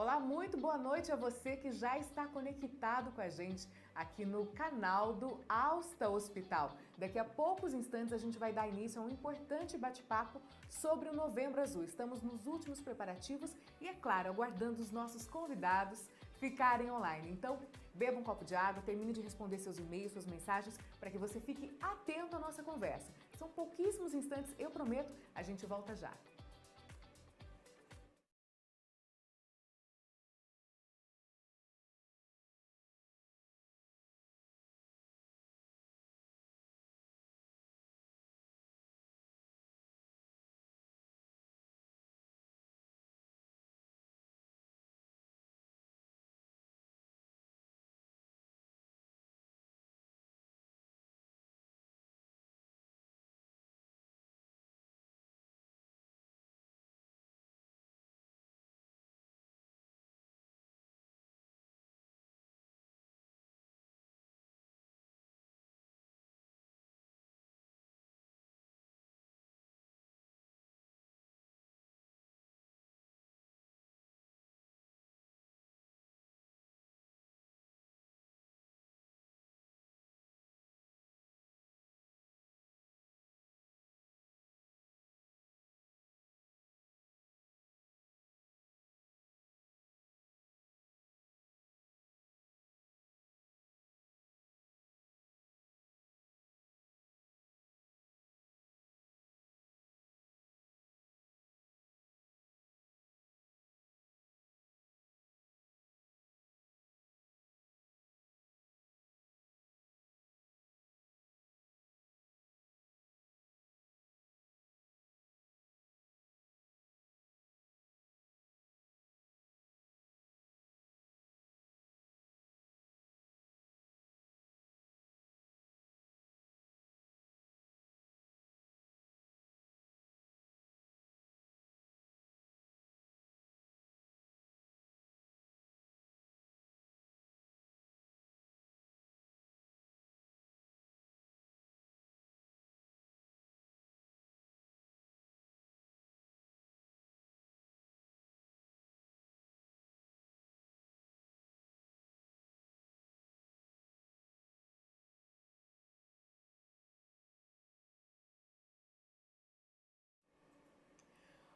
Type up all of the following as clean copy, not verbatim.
Olá, muito boa noite a você que já está conectado com a gente aqui no canal do Alsta Hospital. Daqui a poucos instantes a gente vai dar início a um importante bate-papo sobre o Novembro Azul. Estamos nos últimos preparativos e, é claro, aguardando os nossos convidados ficarem online. Então, beba um copo de água, termine de responder seus e-mails, suas mensagens, para que você fique atento à nossa conversa. São pouquíssimos instantes, eu prometo, a gente volta já.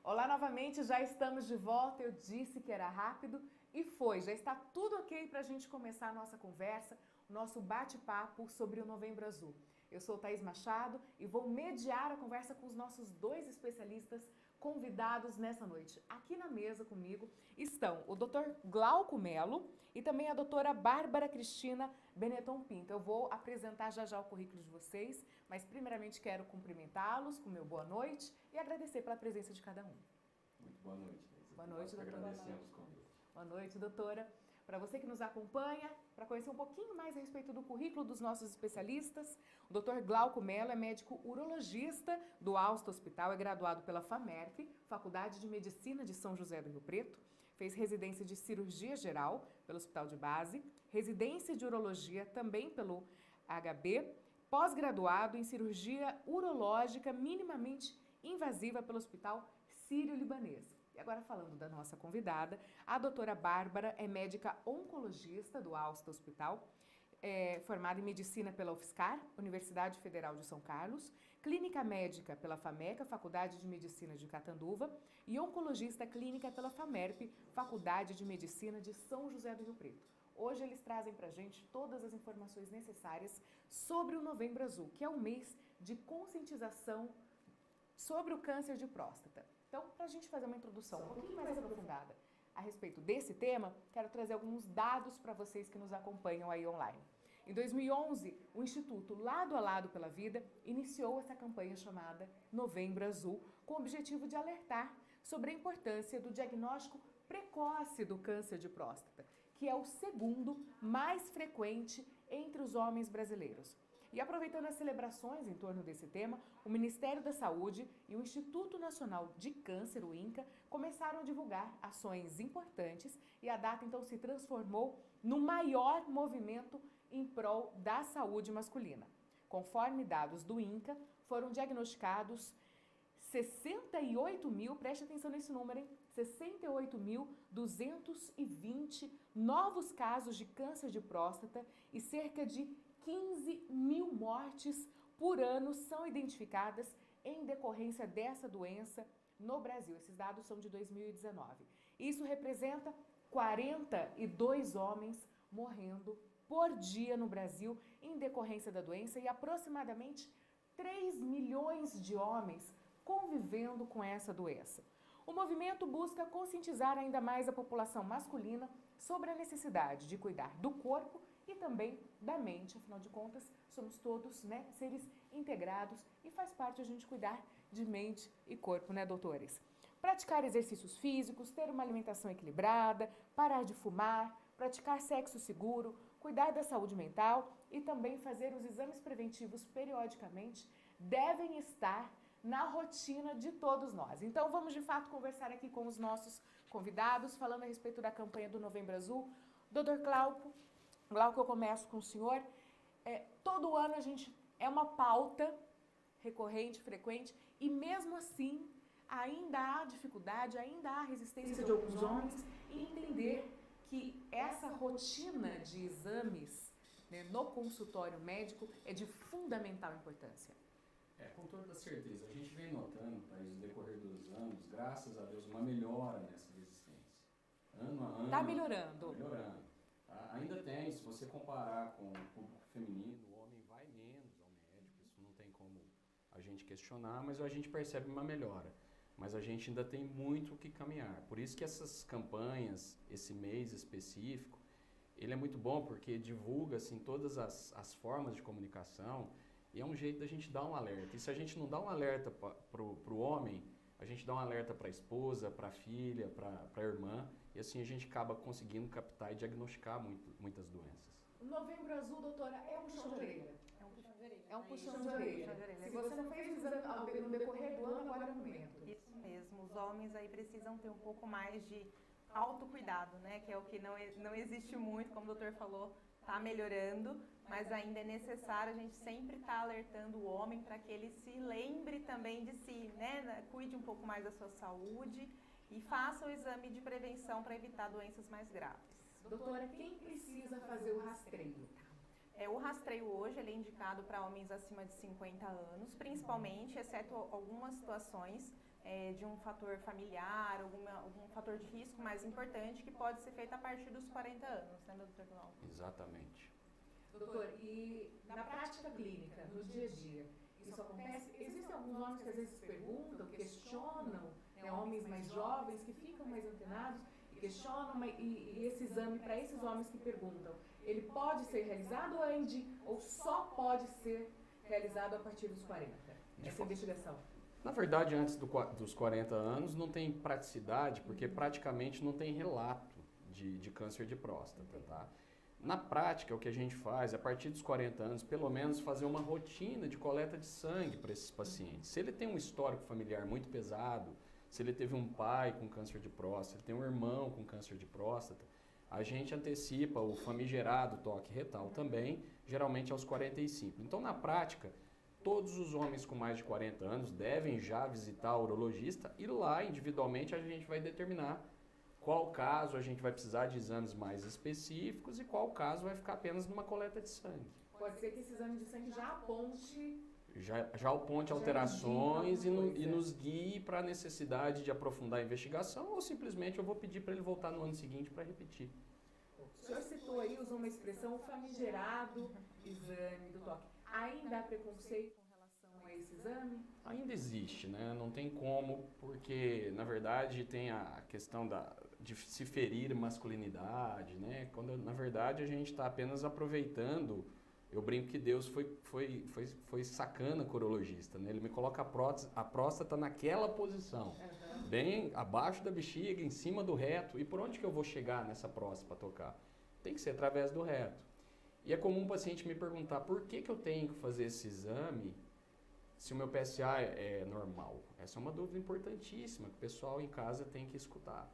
Olá novamente, já estamos de volta. Eu disse que era rápido e foi. Já está tudo ok para a gente começar a nossa conversa, o nosso bate-papo sobre o Novembro Azul. Eu sou Thaís Machado e vou mediar a conversa com os nossos dois especialistas convidados nessa noite. Aqui na mesa comigo estão o Dr. Glauco Melo e também a doutora Bárbara Cristina Benetton Pinto. Eu vou apresentar já o currículo de vocês, mas primeiramente quero cumprimentá-los com meu boa noite e agradecer pela presença de cada um. Muito boa noite, Thaís. Boa noite, doutora. Agradecemos o convite. Boa noite, doutora. Para você que nos acompanha, para conhecer um pouquinho mais a respeito do currículo dos nossos especialistas, o Dr. Glauco Melo é médico urologista do Alsta Hospital, é graduado pela FAMERP, Faculdade de Medicina de São José do Rio Preto, fez residência de cirurgia geral pelo Hospital de Base, residência de urologia também pelo HB, pós-graduado em cirurgia urológica minimamente invasiva pelo Hospital Sírio-Libanês. E agora falando da nossa convidada, a doutora Bárbara é médica oncologista do Alsta Hospital, formada em medicina pela UFSCar, Universidade Federal de São Carlos, clínica médica pela FAMECA, Faculdade de Medicina de Catanduva, e oncologista clínica pela FAMERP, Faculdade de Medicina de São José do Rio Preto. Hoje eles trazem pra gente todas as informações necessárias sobre o Novembro Azul, que é um mês de conscientização sobre o câncer de próstata. Então, para a gente fazer uma introdução um pouquinho mais aprofundada a respeito desse tema, quero trazer alguns dados para vocês que nos acompanham aí online. Em 2011, o Instituto Lado a Lado pela Vida iniciou essa campanha chamada Novembro Azul, com o objetivo de alertar sobre a importância do diagnóstico precoce do câncer de próstata, que é o segundo mais frequente entre os homens brasileiros. E aproveitando as celebrações em torno desse tema, o Ministério da Saúde e o Instituto Nacional de Câncer, o INCA, começaram a divulgar ações importantes e a data então se transformou no maior movimento em prol da saúde masculina. Conforme dados do INCA, foram diagnosticados 68 mil, preste atenção nesse número, hein? 68.220 novos casos de câncer de próstata e cerca de 15 mil mortes por ano são identificadas em decorrência dessa doença no Brasil. Esses dados são de 2019. Isso representa 42 homens morrendo por dia no Brasil em decorrência da doença e aproximadamente 3 milhões de homens convivendo com essa doença. O movimento busca conscientizar ainda mais a população masculina sobre a necessidade de cuidar do corpo e também da mente. Afinal de contas, somos todos, seres integrados e faz parte a gente cuidar de mente e corpo, doutores? Praticar exercícios físicos, ter uma alimentação equilibrada, parar de fumar, praticar sexo seguro, cuidar da saúde mental e também fazer os exames preventivos periodicamente devem estar na rotina de todos nós. Então vamos de fato conversar aqui com os nossos convidados, falando a respeito da campanha do Novembro Azul. Dr. Glauco, eu começo com o senhor. Todo ano a gente é uma pauta recorrente, frequente, e mesmo assim ainda há dificuldade, ainda há resistência de alguns homens em entender que essa rotina de exames no consultório médico é de fundamental importância. Com toda certeza. A gente vem notando, Thaís, no decorrer dos anos, graças a Deus, uma melhora nessa resistência. Ano a ano. Está melhorando. Tá melhorando. Ainda tem, se você comparar com o público feminino, o homem vai menos ao médico, isso não tem como a gente questionar, mas a gente percebe uma melhora. Mas a gente ainda tem muito o que caminhar. Por isso que essas campanhas, esse mês específico, ele é muito bom porque divulga assim, todas as formas de comunicação e é um jeito da gente dar um alerta. E se a gente não dá um alerta para o homem, a gente dá um alerta para a esposa, para a filha, para a irmã, e assim a gente acaba conseguindo captar e diagnosticar muitas doenças. O Novembro Azul, doutora, é um puxão de orelha? É um puxão de orelha. É um puxão de orelha. Se você não fez o exame no decorrer do ano, agora é o momento. Isso mesmo. Os homens aí precisam ter um pouco mais de autocuidado, que é o que não existe muito, como o doutor falou, está melhorando, mas ainda é necessário a gente sempre estar alertando o homem para que ele se lembre também de si, cuide um pouco mais da sua saúde e faça o exame de prevenção para evitar doenças mais graves. Doutora, quem precisa fazer o rastreio? O rastreio hoje ele é indicado para homens acima de 50 anos, principalmente, exceto algumas situações de um fator familiar, algum fator de risco mais importante que pode ser feito a partir dos 40 anos, doutor Glauco? Exatamente. Doutor, e na prática clínica, no dia a dia, isso acontece? Existem alguns homens que às vezes perguntam, questionam, homens mais jovens que ficam mais antenados e questionam, e esse exame, para esses homens que perguntam, ele pode ser realizado ou só pode ser realizado a partir dos 40? Essa investigação. Na verdade, antes dos 40 anos não tem praticidade, porque praticamente não tem relato de câncer de próstata, tá? Na prática, o que a gente faz, a partir dos 40 anos, pelo menos fazer uma rotina de coleta de sangue para esses pacientes. Se ele tem um histórico familiar muito pesado, se ele teve um pai com câncer de próstata, ele tem um irmão com câncer de próstata, a gente antecipa o famigerado toque retal também, geralmente aos 45. Então, na prática, todos os homens com mais de 40 anos devem já visitar o urologista e lá, individualmente, a gente vai determinar qual caso a gente vai precisar de exames mais específicos e qual caso vai ficar apenas numa coleta de sangue. Pode ser que esse exame de sangue já aponte... Já aponte alterações e nos guie para a necessidade de aprofundar a investigação ou simplesmente eu vou pedir para ele voltar no ano seguinte para repetir. O senhor citou aí, usou uma expressão, o famigerado exame do toque. Ainda há preconceito com relação a esse exame? Ainda existe, não tem como, porque na verdade tem a questão de se ferir masculinidade, quando na verdade a gente está apenas aproveitando. Eu brinco que Deus foi sacana com o urologista, Ele me coloca a próstata naquela posição, bem abaixo da bexiga, em cima do reto. E por onde que eu vou chegar nessa próstata para tocar? Tem que ser através do reto. E é comum um paciente me perguntar por que eu tenho que fazer esse exame se o meu PSA é normal. Essa é uma dúvida importantíssima que o pessoal em casa tem que escutar.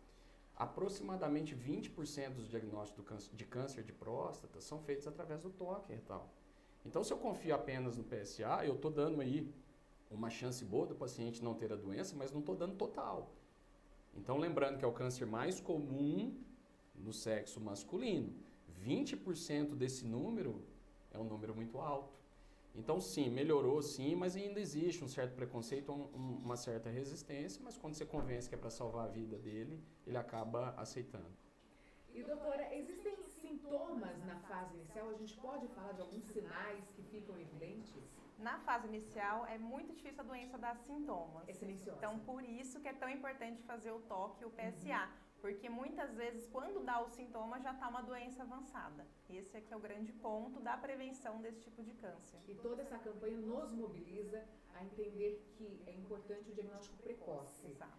Aproximadamente 20% dos diagnósticos de câncer de próstata são feitos através do toque retal. Então, se eu confio apenas no PSA, eu estou dando aí uma chance boa do paciente não ter a doença, mas não estou dando total. Então, lembrando que é o câncer mais comum no sexo masculino. 20% desse número é um número muito alto. Então, sim, melhorou sim, mas ainda existe um certo preconceito, uma certa resistência, mas quando você convence que é para salvar a vida dele, ele acaba aceitando. E, doutora, existem sintomas na fase inicial? A gente pode falar de alguns sinais que ficam evidentes? Na fase inicial, é muito difícil a doença dar sintomas. É silenciosa. Então, por isso que é tão importante fazer o toque e o PSA. Porque muitas vezes, quando dá o sintoma, já está uma doença avançada. Esse aqui é o grande ponto da prevenção desse tipo de câncer. E toda essa campanha nos mobiliza a entender que é importante o diagnóstico precoce. Exato.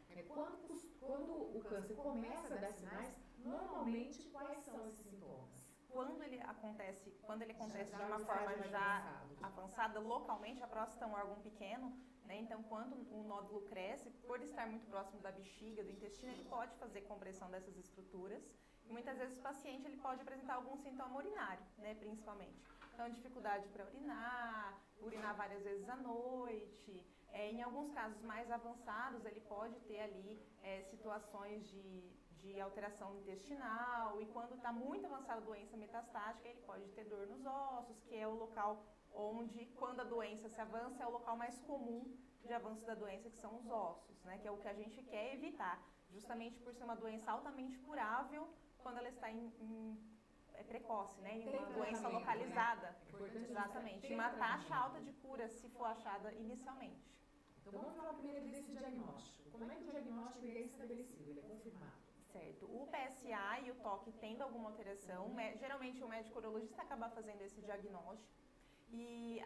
Quando o câncer começa a dar sinais, normalmente quais são esses sintomas? Quando ele acontece de uma forma já avançada, localmente, a próstata é um órgão pequeno, né? Então, quando o nódulo cresce, por estar muito próximo da bexiga, do intestino, ele pode fazer compressão dessas estruturas. E muitas vezes o paciente ele pode apresentar algum sintoma urinário, né? Principalmente. Então, dificuldade para urinar várias vezes à noite. Em alguns casos mais avançados, ele pode ter ali situações de alteração intestinal, e quando está muito avançada a doença metastática, ele pode ter dor nos ossos, que é o local onde, quando a doença se avança, é o local mais comum de avanço da doença, que são os ossos, né? Que é o que a gente quer evitar, justamente por ser uma doença altamente curável quando ela está precoce, né? Em uma doença localizada. Né? Exatamente. E uma taxa alta de cura se for achada inicialmente. Então vamos falar primeiro desse diagnóstico. Como é que o diagnóstico é estabelecido, ele é confirmado? Certo. O PSA e o toque tendo alguma alteração, geralmente o médico urologista acaba fazendo esse diagnóstico. E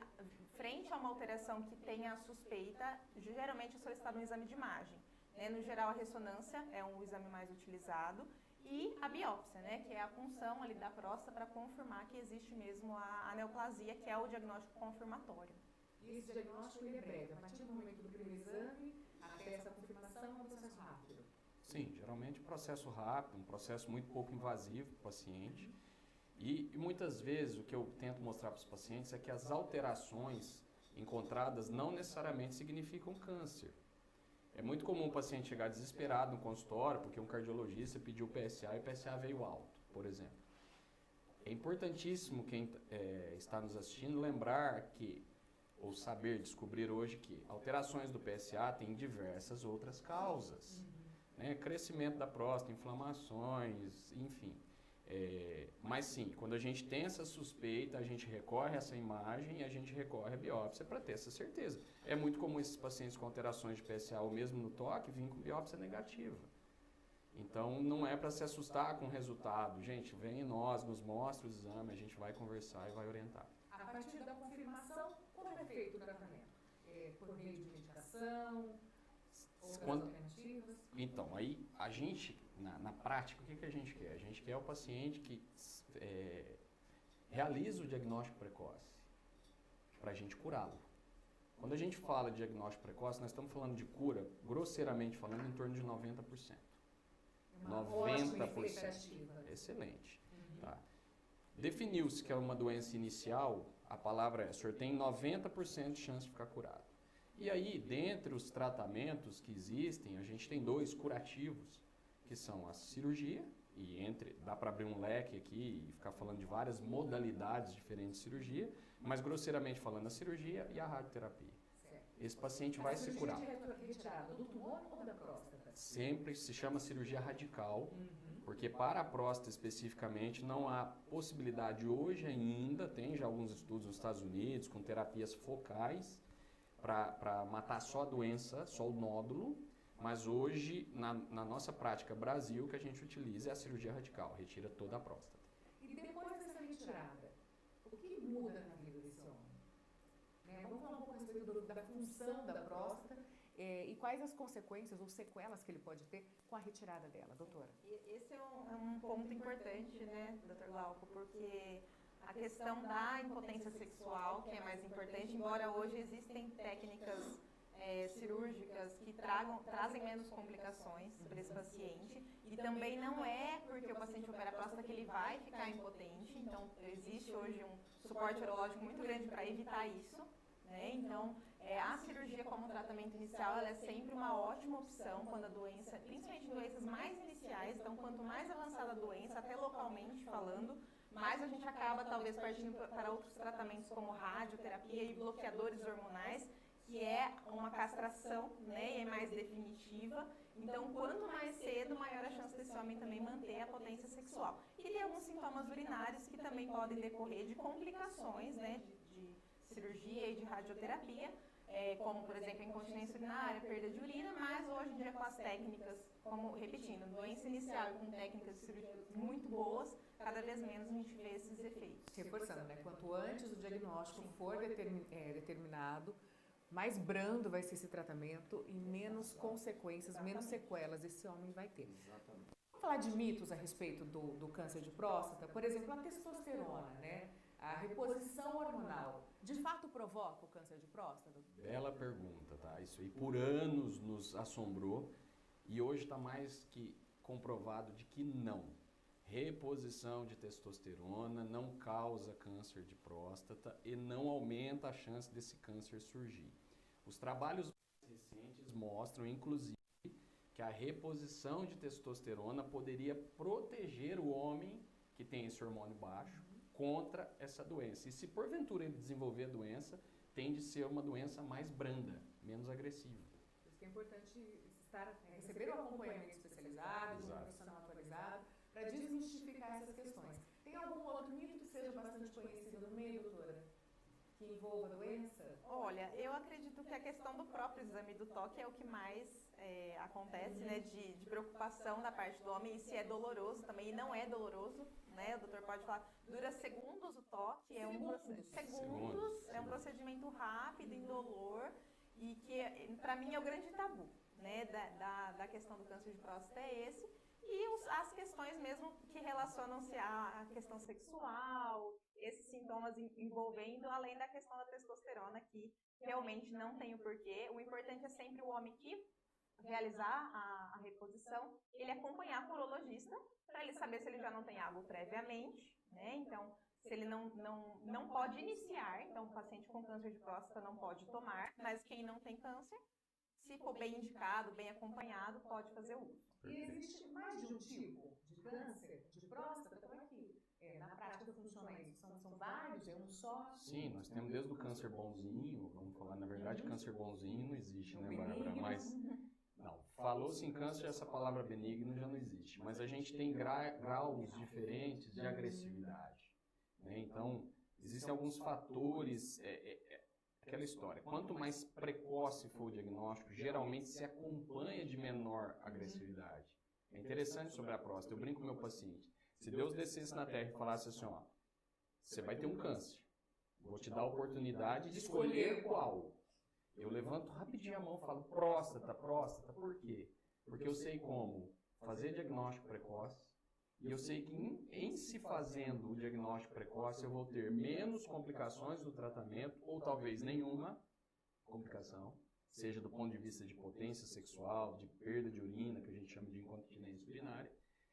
frente a uma alteração que tenha a suspeita, geralmente é solicitado um exame de imagem. Né? No geral, a ressonância é um exame mais utilizado. E a biópsia, né? Que é a punção ali da próstata para confirmar que existe mesmo a neoplasia, que é o diagnóstico confirmatório. E esse diagnóstico ele é breve, a partir do momento do primeiro exame até essa confirmação é um processo rápido. Sim, geralmente um processo rápido, um processo muito pouco invasivo para o paciente. E muitas vezes o que eu tento mostrar para os pacientes é que as alterações encontradas não necessariamente significam câncer. É muito comum o paciente chegar desesperado no consultório porque um cardiologista pediu PSA e o PSA veio alto, por exemplo. É importantíssimo quem está nos assistindo lembrar que, ou saber, descobrir hoje que alterações do PSA têm diversas outras causas. Né? Crescimento da próstata, inflamações, enfim. Mas sim, quando a gente tem essa suspeita, a gente recorre a essa imagem e a gente recorre à biópsia para ter essa certeza. É muito comum esses pacientes com alterações de PSA ou mesmo no toque virem com biópsia negativa. Então não é para se assustar com o resultado. Gente, vem em nós, nos mostra o exame, a gente vai conversar e vai orientar. A partir da confirmação, como é feito o tratamento? Por meio de medicação, outras alternativas? Então, aí a gente, na prática, o que a gente quer? A gente quer o paciente que realiza o diagnóstico precoce para a gente curá-lo. Quando a gente fala de diagnóstico precoce, nós estamos falando de cura, grosseiramente falando, em torno de 90%. Uma 90%. Excelente. Tá. Definiu-se que é uma doença inicial, a palavra é, o senhor tem 90% de chance de ficar curado. E aí, dentre os tratamentos que existem, a gente tem 2 curativos, que são a cirurgia, e dá para abrir um leque aqui e ficar falando de várias modalidades diferentes de cirurgia, mas grosseiramente falando a cirurgia e a radioterapia. Certo. Esse paciente vai se curar. Retirada do tumor ou da próstata? Sempre se chama cirurgia radical, porque para a próstata especificamente não há possibilidade hoje ainda, tem já alguns estudos nos Estados Unidos com terapias focais para matar só a doença, só o nódulo, mas hoje na nossa prática Brasil o que a gente utiliza é a cirurgia radical, retira toda a próstata. E depois dessa retirada, o que muda na vida desse homem? Vamos falar um pouco a respeito da função da próstata e quais as consequências ou sequelas que ele pode ter com a retirada dela, doutora? Esse é um ponto importante, né, doutor Glauco, porque a questão da impotência sexual, que é mais importante, embora hoje existem técnicas cirúrgicas que trazem menos complicações para esse paciente, e também não é porque o paciente opera a próstata que ele vai ficar impotente, então existe hoje um suporte urológico muito grande para evitar isso, né? Então, a cirurgia como tratamento inicial, ela é sempre uma ótima opção quando a doença, principalmente doenças mais iniciais, então quanto mais avançada a doença, até localmente falando, mais a gente acaba talvez partindo para outros tratamentos como radioterapia e bloqueadores hormonais, que é uma castração, né, e é mais definitiva. Então, quanto mais cedo, maior a chance desse homem também manter a potência sexual. E tem alguns sintomas urinários que também podem decorrer de complicações, né, de cirurgia e de radioterapia, como, por exemplo, a incontinência urinária, perda de urina, mas hoje em dia com as técnicas, como, repetindo, doença inicial e com técnicas de cirurgia muito boas, cada vez menos a gente vê esses efeitos. Reforçando, né? Quanto antes o diagnóstico for determinado, mais brando vai ser esse tratamento e menos consequências, menos sequelas esse homem vai ter. Exatamente. Vamos falar de mitos a respeito do câncer de próstata? Por exemplo, a testosterona, né? A reposição hormonal, de fato provoca o câncer de próstata? Bela pergunta, tá? Isso aí por anos nos assombrou e hoje está mais que comprovado de que não. Reposição de testosterona não causa câncer de próstata e não aumenta a chance desse câncer surgir. Os trabalhos recentes mostram, inclusive, que a reposição de testosterona poderia proteger o homem que tem esse hormônio baixo contra essa doença. E se porventura ele desenvolver a doença, tende a ser uma doença mais branda, menos agressiva. Por isso que é importante receber um acompanhamento especializado, de um profissional atualizado, para desmistificar essas questões. Tem algum outro mito que seja bastante conhecido no meio, doutora? Que envolva a doença? Olha, eu acredito que a questão do próprio exame do toque é o que mais acontece, né, de preocupação da parte do homem, e se é doloroso também, e não é doloroso, né, o doutor pode falar, dura segundos o toque, é um procedimento rápido, indolor, e que para mim é o grande tabu, né, da questão do câncer de próstata é esse, e as questões mesmo que relacionam-se à questão sexual, esses sintomas envolvendo, além da questão da testosterona, que realmente não tem o porquê. O importante é sempre o homem que realizar a reposição, ele acompanhar com o urologista, para ele saber se ele já não tem algo previamente, né? Então, se ele não pode iniciar, então o paciente com câncer de próstata não pode tomar, mas quem não tem câncer, se for bem indicado, bem acompanhado, pode fazer uso. E existe mais de um tipo de câncer de próstata? Como é que na prática funciona isso? São vários? É um só? Sim, nós temos desde o câncer bonzinho, vamos falar, na verdade, câncer bonzinho não existe, né, Bárbara? Mas, não, falou-se em câncer, essa palavra benigno já não existe. Mas a gente tem graus diferentes de agressividade, né? Então, existem alguns fatores, aquela história. Quanto mais precoce for o diagnóstico, geralmente se acompanha de menor agressividade. É interessante sobre a próstata. Eu brinco com o meu paciente. Se Deus descesse na Terra e falasse assim, ó, você vai ter um câncer. Vou te dar a oportunidade de escolher qual. Eu levanto rapidinho a mão e falo, próstata, por quê? Porque eu sei como fazer diagnóstico precoce, e eu sei que em se fazendo o diagnóstico precoce eu vou ter menos complicações do tratamento, ou talvez nenhuma complicação, seja do ponto de vista de potência sexual, de perda de urina, que a gente chama de incontinência urinária,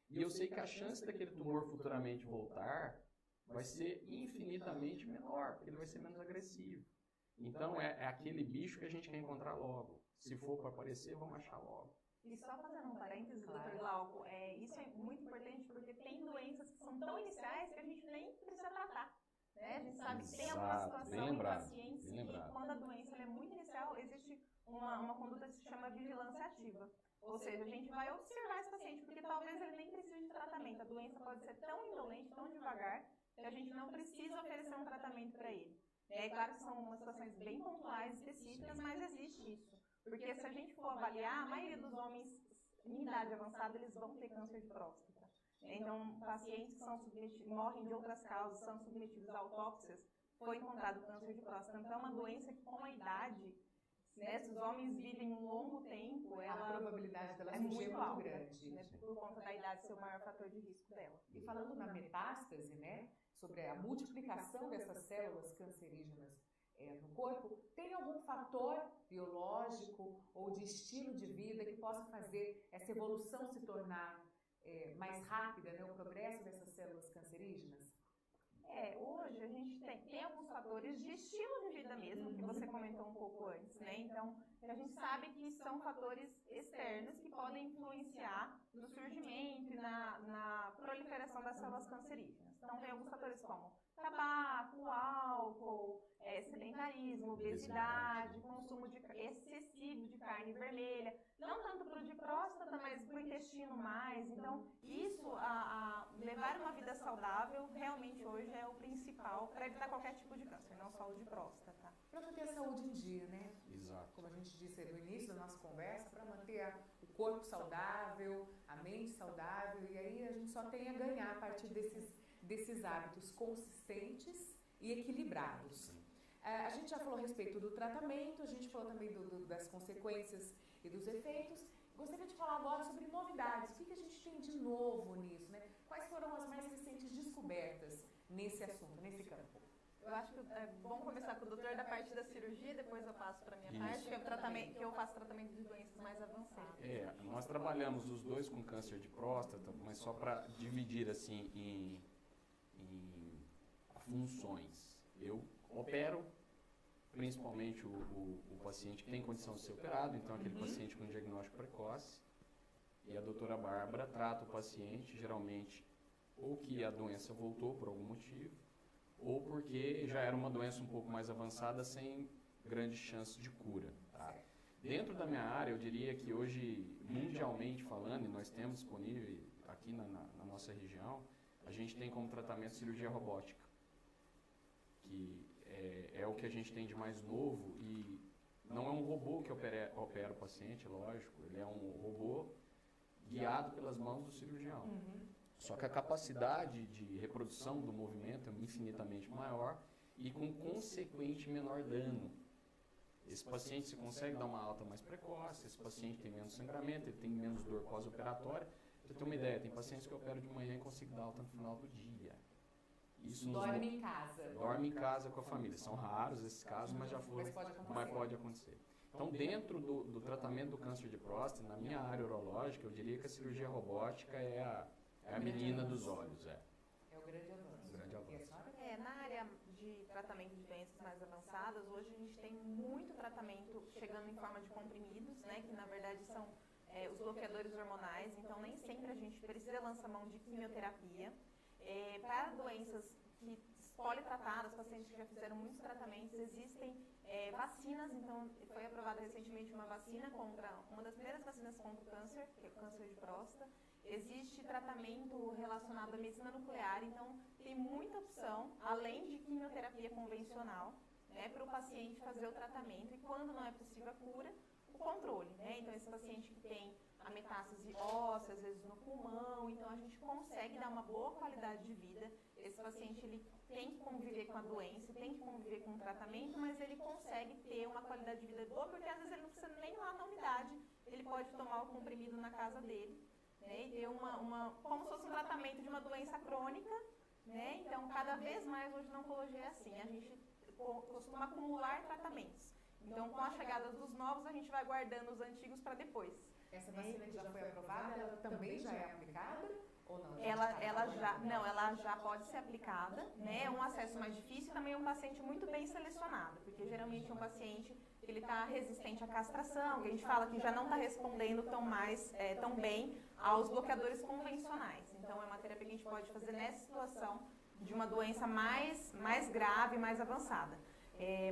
e eu sei que a chance daquele tumor futuramente voltar vai ser infinitamente menor, porque ele vai ser menos agressivo. Então é aquele bicho que a gente quer encontrar logo. Se for para aparecer, vamos achar logo. E só fazendo um parênteses, doutor Glauco, isso é muito importante porque tem doenças que são tão iniciais que a gente nem precisa tratar. Né? A gente sabe que tem alguma situação em pacientes que, quando a doença é muito inicial, existe uma conduta que se chama vigilância ativa. Ou seja, a gente vai observar esse paciente, porque talvez ele nem precise de tratamento. A doença pode ser tão indolente, tão devagar, que a gente não precisa oferecer um tratamento para ele. É claro que são umas situações bem pontuais, específicas, mas existe isso. Porque se a gente for avaliar, a maioria dos homens em idade avançada, eles vão ter câncer de próstata. Então, pacientes que são morrem de outras causas, são submetidos a autópsias, foi encontrado câncer de próstata. Então, é uma doença que com a idade, né, se os homens vivem um longo tempo, a probabilidade dela é surgir muito muito alta, grande. né, por conta da idade ser o maior fator de risco dela. E falando na metástase, né, sobre a multiplicação dessas células cancerígenas no corpo, tem algum fator biológico ou de estilo de vida que possa fazer essa evolução se tornar mais rápida, né, o progresso dessas células cancerígenas? Hoje a gente tem alguns fatores de estilo de vida mesmo, que você comentou um pouco antes, né? Então, a gente sabe que são fatores externos que podem influenciar no surgimento e na proliferação das células cancerígenas. Então, tem alguns fatores como tabaco, álcool, sedentarismo, obesidade, consumo excessivo de carne vermelha, não tanto para o de próstata, mas para o intestino mais. Então, isso, levar uma vida saudável, realmente hoje é o principal para evitar qualquer tipo de câncer, não só o de próstata. Para manter a saúde em dia, né? Exato. Como a gente disse no início da nossa conversa, para manter o corpo saudável, a mente saudável, e aí a gente só tem a ganhar a partir desses hábitos consistentes e equilibrados. A gente já falou a respeito do tratamento, a gente falou também das consequências e dos efeitos. Gostaria de falar agora sobre novidades. O que a gente tem de novo nisso, né? Quais foram as mais recentes descobertas nesse assunto, nesse campo? Eu acho que é bom começar com o doutor da parte da cirurgia, depois eu passo para a minha parte, que eu faço tratamento de doenças mais avançadas. Nós trabalhamos os dois com câncer de próstata, mas só para dividir assim em funções. Eu opero principalmente o paciente que tem condição de ser operado, então aquele paciente com diagnóstico precoce, e a doutora Bárbara trata o paciente, geralmente, ou que a doença voltou por algum motivo, ou porque já era uma doença um pouco mais avançada, sem grandes chances de cura. Tá? Dentro da minha área, eu diria que hoje, mundialmente falando, e nós temos disponível aqui na nossa região, a gente tem como tratamento cirurgia robótica, que é o que a gente tem de mais novo, e não é um robô que opera o paciente, lógico, ele é um robô guiado pelas mãos do cirurgião. Só que a capacidade de reprodução do movimento é infinitamente maior e com consequente menor dano. Esse paciente se consegue dar uma alta mais precoce, esse paciente tem menos sangramento, ele tem menos dor pós-operatória. Pra você ter uma ideia, tem pacientes que operam de manhã e consigam dar alta no final do dia. Isso dorme em casa. Dorme em casa com a família. São raros esses casos, mas já foram. Mas pode acontecer. Então, dentro do tratamento do câncer de próstata, na minha área urológica, eu diria que a cirurgia robótica é a menina dos olhos. É o grande avanço. Na área de tratamento de doenças mais avançadas, hoje a gente tem muito tratamento chegando em forma de comprimidos, né, que na verdade são os bloqueadores hormonais, então nem sempre a gente precisa lançar mão de quimioterapia. Para doenças politratadas, pacientes que já fizeram muitos tratamentos, existem vacinas, então foi aprovada recentemente uma das primeiras vacinas contra o câncer, que é o câncer de próstata. Existe tratamento relacionado à medicina nuclear, então tem muita opção, além de quimioterapia convencional, né, para o paciente fazer o tratamento, e quando não é possível a cura, o controle, né? Então esse paciente que tem a metástase óssea, às vezes no pulmão, então a gente consegue dar uma boa qualidade de vida. Esse paciente ele tem que conviver com a doença, tem que conviver com o tratamento, mas ele consegue ter uma qualidade de vida boa, porque às vezes ele não precisa nem ir lá na unidade, ele pode tomar o comprimido na casa dele, né, e ter como se fosse um tratamento de uma doença crônica, né? Então cada vez mais hoje na oncologia é assim, a gente costuma acumular tratamentos. Então com a chegada dos novos a gente vai guardando os antigos para depois. Essa vacina que já foi aprovada, ela também já é aplicada? Ou não? Ela já pode ser aplicada, né? É um acesso mais difícil, também é um paciente muito bem selecionado, porque geralmente é um paciente que ele está resistente à castração, que a gente fala que já não está respondendo tão bem aos bloqueadores convencionais. Então é uma terapia que a gente pode fazer nessa situação de uma doença mais grave, mais avançada.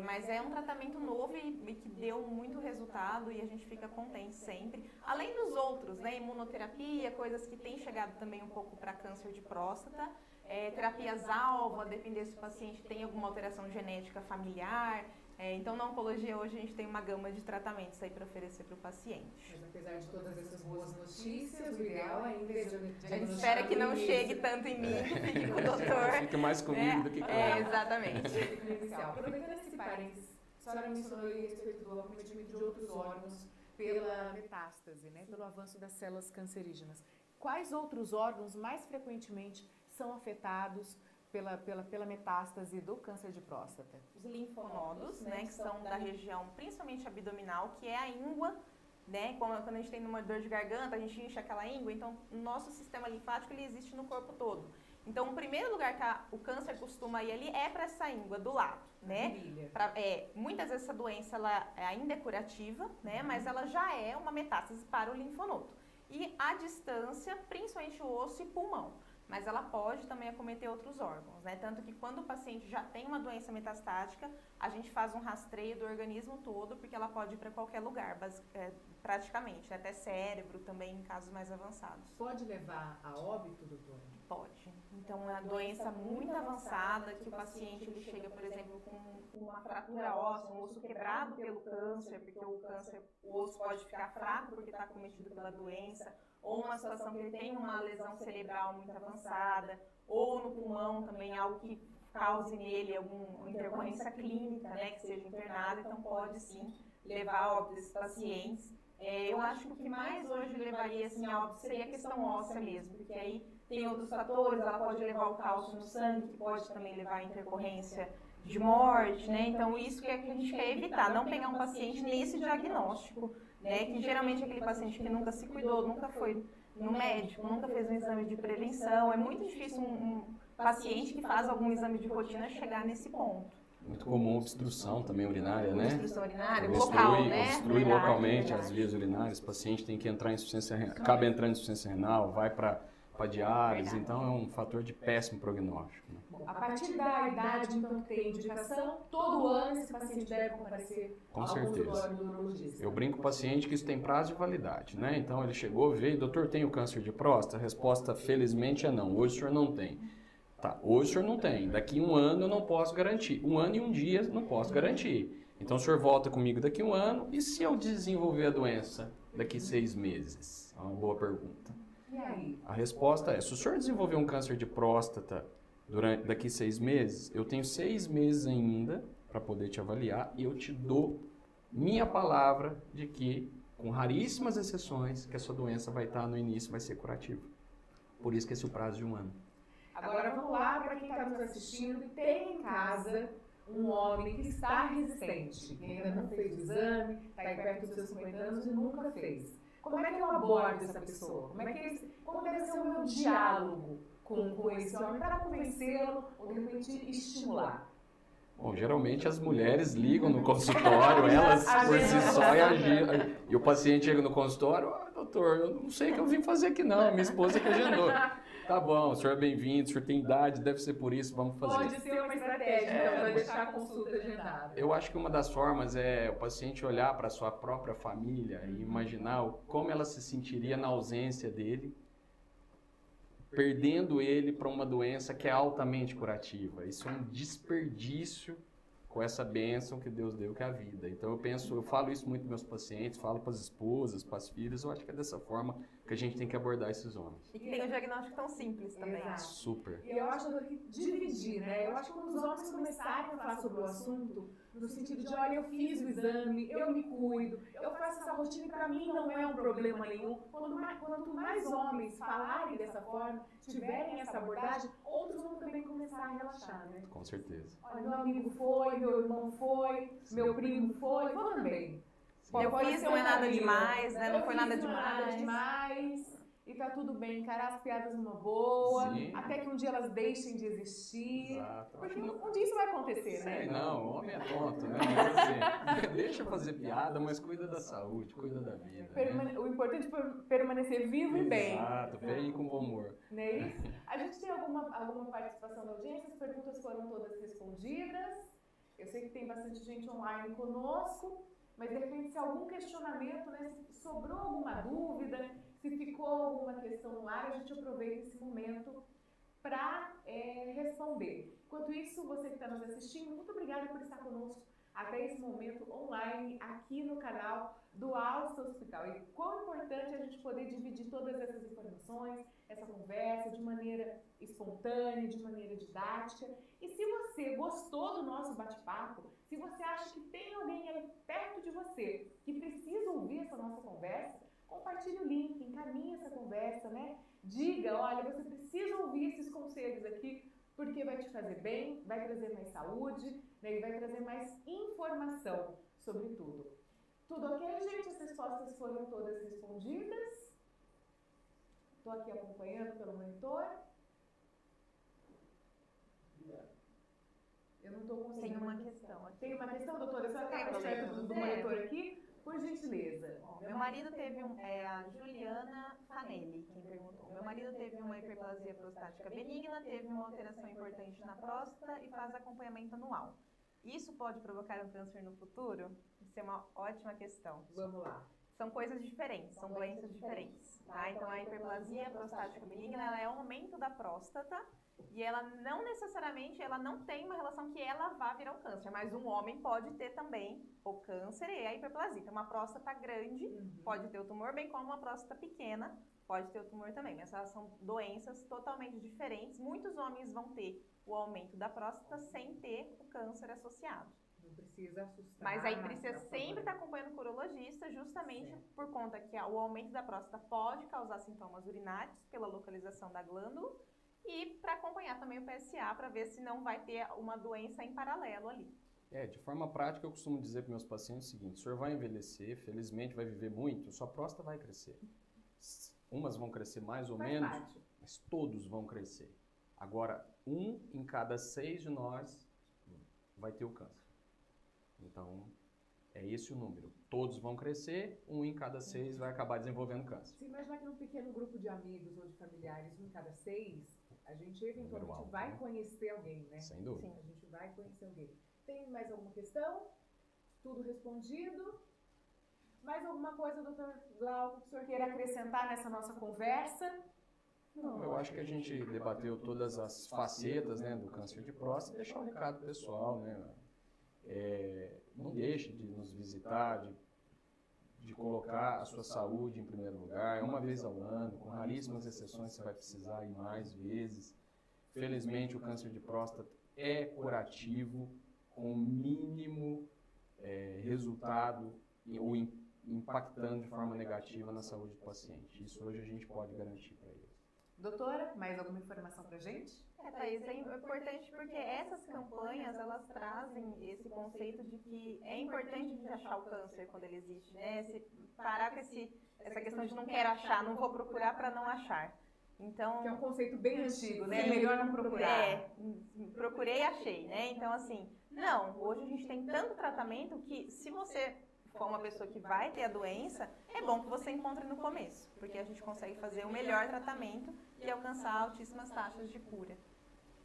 Mas é um tratamento novo e que deu muito resultado, e a gente fica contente sempre. Além dos outros, né, imunoterapia, coisas que têm chegado também um pouco para câncer de próstata, terapias-alvo, a depender se o paciente tem alguma alteração genética familiar. Então, na oncologia, hoje a gente tem uma gama de tratamentos aí para oferecer para o paciente. Mas apesar de todas essas boas notícias, o ideal ainda é a gente espera que não chegue tanto em mim, fique com o doutor. Fique mais comigo do que comigo. Exatamente. Aproveitando esse parênteses, a senhora mencionou a respeito do acometimento de outros órgãos pela metástase, né, pelo avanço das células cancerígenas. Quais outros órgãos mais frequentemente são afetados pela metástase do câncer de próstata? Os linfonodos, né, que são da região principalmente abdominal, que é a íngua, né? Quando a gente tem uma dor de garganta, a gente incha aquela íngua, então o nosso sistema linfático ele existe no corpo todo. Então, o primeiro lugar que o câncer costuma ir ali é para essa íngua do lado, né? Virilha. Muitas vezes essa doença ela ainda é curativa, né? Mas ela já é uma metástase para o linfonodo. E a distância, principalmente o osso e pulmão. Mas ela pode também acometer outros órgãos, né? Tanto que quando o paciente já tem uma doença metastática, a gente faz um rastreio do organismo todo, porque ela pode ir para qualquer lugar, praticamente, até cérebro também, em casos mais avançados. Pode levar a óbito, doutora? Pode. Então, é uma doença muito avançada, que o paciente ele chega, por exemplo, com uma fratura óssea, um osso quebrado pelo câncer, porque o osso pode ficar fraco porque está cometido pela doença, ou uma situação que ele tem uma lesão cerebral muito avançada, ou no pulmão também, algo que cause nele alguma intercorrência clínica, né, que seja internada, então pode sim levar a óbito esses pacientes. Eu acho que o que mais hoje levaria assim, a óbito seria a questão óssea mesmo, porque aí tem outros fatores, ela pode levar o cálcio no sangue, que pode também levar a intercorrência de morte, né? Então, isso que a gente quer evitar, não pegar um paciente nesse diagnóstico, né? Que geralmente é aquele paciente que nunca se cuidou, nunca foi no médico, nunca fez um exame de prevenção. É muito difícil um paciente que faz algum exame de rotina chegar nesse ponto. Muito comum obstrução também urinária, né? Obstrução urinária, local, né? Obstrui localmente as vias urinárias, o paciente tem que entrar em insuficiência renal, acaba entrando em insuficiência renal, vai para diálise, então é um fator de péssimo prognóstico. Né? Bom, a partir da idade, então, que tem indicação, todo ano esse paciente deve comparecer Com ao certeza. consultório do urologista. Eu brinco com o paciente que isso tem prazo de validade, né? Então ele chegou, veio, doutor, tem o câncer de próstata? A resposta, felizmente, é não. Hoje o senhor não tem. Tá, hoje o senhor não tem. Daqui 1 ano eu não posso garantir. 1 ano e 1 dia não posso garantir. Então o senhor volta comigo daqui 1 ano. E se eu desenvolver a doença daqui 6 meses? É uma boa pergunta. E aí? A resposta é, se o senhor desenvolver um câncer de próstata daqui 6 meses, eu tenho 6 meses ainda para poder te avaliar e eu te dou minha palavra de que, com raríssimas exceções, que a sua doença vai estar no início, vai ser curativa. Por isso que esse é o prazo de 1 ano. Agora vamos lá para quem está nos assistindo e tem em casa um homem que está resistente, que ainda não fez o exame, está aí perto dos seus 50 anos e nunca fez. Como é que eu abordo essa pessoa? Como deve ser o meu diálogo com esse homem para convencê-lo ou de repente estimular? Bom, geralmente as mulheres ligam no consultório, elas por si só e o paciente chega no consultório, doutor, eu não sei o que eu vim fazer aqui não, minha esposa que agendou. Tá bom, o senhor é bem-vindo, o senhor tem idade, deve ser por isso, vamos fazer. Pode ser uma estratégia, então, para deixar a consulta agendada. Eu acho que uma das formas é o paciente olhar para a sua própria família e imaginar como ela se sentiria na ausência dele, perdendo ele para uma doença que é altamente curativa. Isso é um desperdício com essa bênção que Deus deu, que é a vida. Então eu falo isso muito para meus pacientes, falo para as esposas, para as filhas, eu acho que é dessa forma que a gente tem que abordar esses homens. E que tem um diagnóstico tão simples também. Exato. Super. E eu acho que dividir, né? Eu acho que quando os homens começarem a falar sobre o assunto, no sentido de, olha, eu fiz o exame, eu me cuido, eu faço essa rotina e para mim não é um problema nenhum. Quanto mais homens falarem dessa forma, tiverem essa abordagem, outros vão também começar a relaxar, né? Com certeza. Olha, meu amigo foi, meu irmão foi, meu primo foi, vou também. Eu fiz, não é nada demais, né? Não foi nada demais. E tá tudo bem, encarar as piadas numa boa, Sim. até que um dia elas deixem de existir. Exato. Porque um dia isso vai acontecer, né? Sei, não, o homem é tonto, né? Mas assim, deixa fazer piada, mas cuida da saúde, cuida da vida. Né? O importante é permanecer vivo e bem. Exato, bem e com bom humor. Não é isso? A gente tem alguma participação da audiência? As perguntas foram todas respondidas. Eu sei que tem bastante gente online conosco, mas de repente se algum questionamento, né, se sobrou alguma dúvida, se ficou alguma questão no ar, a gente aproveita esse momento para responder. Enquanto isso, você que está nos assistindo, muito obrigada por estar conosco até esse momento online aqui no canal do Alsta Hospital. E quão importante a gente poder dividir todas essas informações, essa conversa de maneira espontânea, de maneira didática. E se você gostou do nosso bate-papo, se você acha que tem alguém aí perto de você que precisa ouvir essa nossa conversa, compartilhe o link, encaminhe essa conversa, né? Diga, olha, você precisa ouvir esses conselhos aqui, porque vai te fazer bem, vai trazer mais saúde, né? E vai trazer mais informação sobre tudo. Tudo ok, gente? As respostas foram todas respondidas. Estou aqui acompanhando pelo monitor. Eu não estou Tem conseguindo. uma questão aqui. Tem uma questão, doutora? A senhora está mais Tem perto do monitor aqui? Por gentileza. Meu marido teve a Juliana Fanelli, quem perguntou. Meu marido teve uma hiperplasia prostática benigna, teve uma alteração importante na próstata e faz acompanhamento anual. Isso pode provocar um câncer no futuro? Isso é uma ótima questão. Vamos lá. São coisas diferentes, são doenças diferentes, tá? Então, a hiperplasia prostática benigna, ela é um aumento da próstata e ela não necessariamente, ela não tem uma relação que ela vá virar um câncer, mas um homem pode ter também o câncer e a hiperplasia. Então, uma próstata grande pode ter o tumor, bem como uma próstata pequena pode ter o tumor também. Mas elas são doenças totalmente diferentes. Muitos homens vão ter o aumento da próstata sem ter o câncer associado. Não precisa assustar. Mas aí precisa sempre estar acompanhando o urologista, justamente por conta que o aumento da próstata pode causar sintomas urinários pela localização da glândula e para acompanhar também o PSA para ver se não vai ter uma doença em paralelo ali. De forma prática, eu costumo dizer para meus pacientes o seguinte: o senhor vai envelhecer, felizmente vai viver muito, sua próstata vai crescer. Umas vão crescer mais ou menos, mas todos vão crescer. Agora, 1 em cada 6 de nós vai ter o câncer. Então, é esse o número. Todos vão crescer, 1 em cada 6 vai acabar desenvolvendo câncer. Se imaginar que num pequeno grupo de amigos ou de familiares, 1 em cada 6, a gente eventualmente alto, vai né? conhecer alguém, né? Sem dúvida. A gente vai conhecer alguém. Tem mais alguma questão? Tudo respondido? Mais alguma coisa, doutor Glauco, que o senhor queira acrescentar nessa nossa conversa? Não, eu acho que a gente debateu todas as facetas, né, do câncer de próstata e deixar um recado pessoal, né? Não deixe de nos visitar, de colocar a sua saúde em primeiro lugar. É uma vez ao ano, com raríssimas exceções você vai precisar ir mais vezes. Felizmente o câncer de próstata é curativo, com mínimo resultado ou impactando de forma negativa na saúde do paciente. Isso hoje a gente pode garantir para ele. Doutora, mais alguma informação pra gente? Thaís, é importante porque essas campanhas, elas trazem esse conceito de que é importante a gente achar o câncer quando ele existe, né? Parar com essa questão de não quero achar, não vou procurar para não achar. Então, Que é um conceito bem antigo, né? Sim, Melhor não procurar. Procurei e achei, né? Então, assim, não, hoje a gente tem tanto tratamento que se você for uma pessoa que vai ter a doença, é bom que você encontre no começo, porque a gente consegue fazer o melhor tratamento e alcançar altíssimas taxas de cura.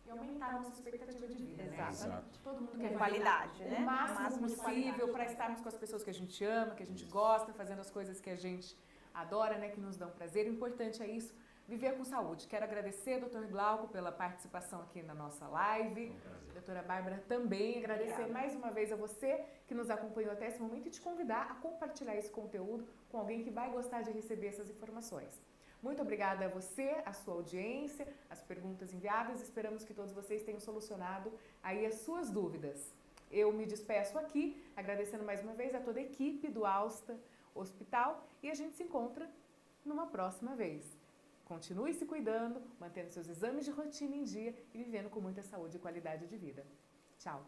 E aumentar a nossa expectativa de vida, né? Exatamente. Todo mundo Com quer qualidade, né? o máximo de possível qualidade. para estarmos com as pessoas que a gente ama, que a gente gosta, fazendo as coisas que a gente adora, né? Que nos dão prazer. O importante é isso, viver com saúde. Quero agradecer, doutor Glauco, pela participação aqui na nossa live. Doutora Bárbara também. Agradecer mais uma vez a você que nos acompanhou até esse momento e te convidar a compartilhar esse conteúdo com alguém que vai gostar de receber essas informações. Muito obrigada a você, a sua audiência, as perguntas enviadas. Esperamos que todos vocês tenham solucionado aí as suas dúvidas. Eu me despeço aqui, agradecendo mais uma vez a toda a equipe do Alsta Hospital e a gente se encontra numa próxima vez. Continue se cuidando, mantendo seus exames de rotina em dia e vivendo com muita saúde e qualidade de vida. Tchau!